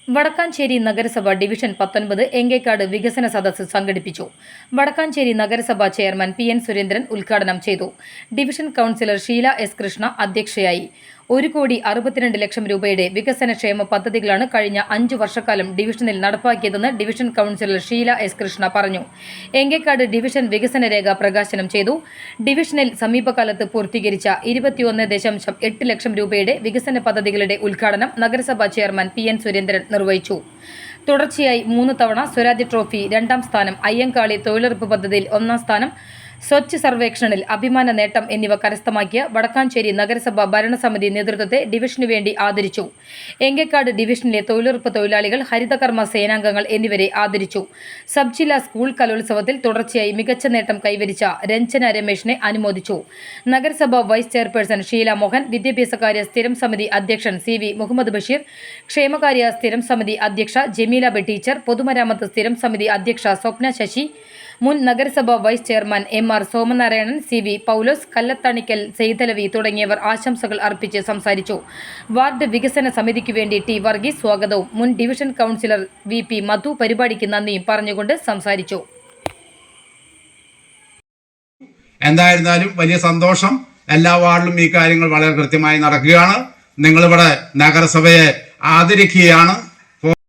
വടക്കാഞ്ചേരി നഗരസഭ ഡിവിഷൻ 19 എങ്കേക്കാട് വികസന സദസ്സ് സംഘടിപ്പിച്ചു. വടക്കാഞ്ചേരി നഗരസഭ ചെയർമാൻ പി.എൻ. സുരേന്ദ്രൻ ഉദ്ഘാടനം ചെയ്തു. Division councillor Sheela S. Krishna അധ്യക്ഷയായി. 1,62,00,000 രൂപയുടെ വികസനക്ഷേമ പദ്ധതികളാണ് കഴിഞ്ഞ 5 വർഷക്കാലം ഡിവിഷനിൽ നടപ്പാക്കിയതെന്ന് division councillor Sheela S. Krishna പറഞ്ഞു. എങ്കേക്കാട് ഡിവിഷൻ വികസന രേഖ പ്രകാശനം ചെയ്തു. ഡിവിഷനിൽ സമീപകാലത്ത് പൂർത്തീകരിച്ച 21.8 ലക്ഷം രൂപയുടെ വികസന പദ്ധതികളുടെ ഉദ്ഘാടനം നഗരസഭാ ചെയർമാൻ പി.എൻ. സുരേന്ദ്രൻ നിർവഹിച്ചു. തുടർച്ചയായി 3 തവണ സ്വരാജ് ട്രോഫി 2ാം സ്ഥാനം, അയ്യങ്കാളി തൊഴിലുറപ്പ് പദ്ധതിയിൽ 1ാം സ്ഥാനം, സ്വച്ഛ് സർവേക്ഷണിൽ അഭിമാന നേട്ടം എന്നിവ കരസ്ഥമാക്കിയ വടക്കാഞ്ചേരി നഗരസഭ ഭരണസമിതി നേതൃത്വത്തെ ഡിവിഷനു വേണ്ടി ആദരിച്ചു. എങ്കേക്കാട് ഡിവിഷനിലെ തൊഴിലുറപ്പ് തൊഴിലാളികൾ, ഹരിതകർമ്മ സേനാംഗങ്ങൾ എന്നിവരെ ആദരിച്ചു. സബ് ജില്ലാ സ്കൂൾ കലോത്സവത്തിൽ തുടർച്ചയായി മികച്ച നേട്ടം കൈവരിച്ച രഞ്ജന രമേശിനെ അനുമോദിച്ചു. നഗരസഭ വൈസ് ചെയർപേഴ്സൺ ഷീല മോഹൻ, വിദ്യാഭ്യാസകാര്യ സ്ഥിരം സമിതി അധ്യക്ഷൻ സി.വി. മുഹമ്മദ് ബഷീർ, ക്ഷേമകാര്യ സ്ഥിരം സമിതി അധ്യക്ഷ ജമീല ബി ടീച്ചർ, പൊതുമരാമത്ത് സ്ഥിരം സമിതി അധ്യക്ഷ സ്വപ്ന ശശി, മുൻ നഗരസഭ വൈസ് ചെയർമാൻ എം.ആർ. സോമനാരായണൻ, സി.വി. പൗലോസ്, കല്ലത്തണിക്കൽ സെയ്തലവി തുടങ്ങിയവർ ആശംസകൾ അർപ്പിച്ച് സംസാരിച്ചു. വാർഡ് വികസന സമിതിക്കു വേണ്ടി ടി. വർഗീസ് സ്വാഗതവും മുൻ ഡിവിഷൻ കൗൺസിലർ വി.പി. മധു പരിപാടിക്ക് നന്ദിയും പറഞ്ഞുകൊണ്ട് സംസാരിച്ചു. എന്തായിരുന്നാലും വലിയ സന്തോഷം. എല്ലാ വാർഡിലും ഈ കാര്യങ്ങൾ വളരെ കൃത്യമായി നടക്കുകയാണ്. നിങ്ങളിവിടെ നഗരസഭയെ ആദരിക്കുകയാണ്.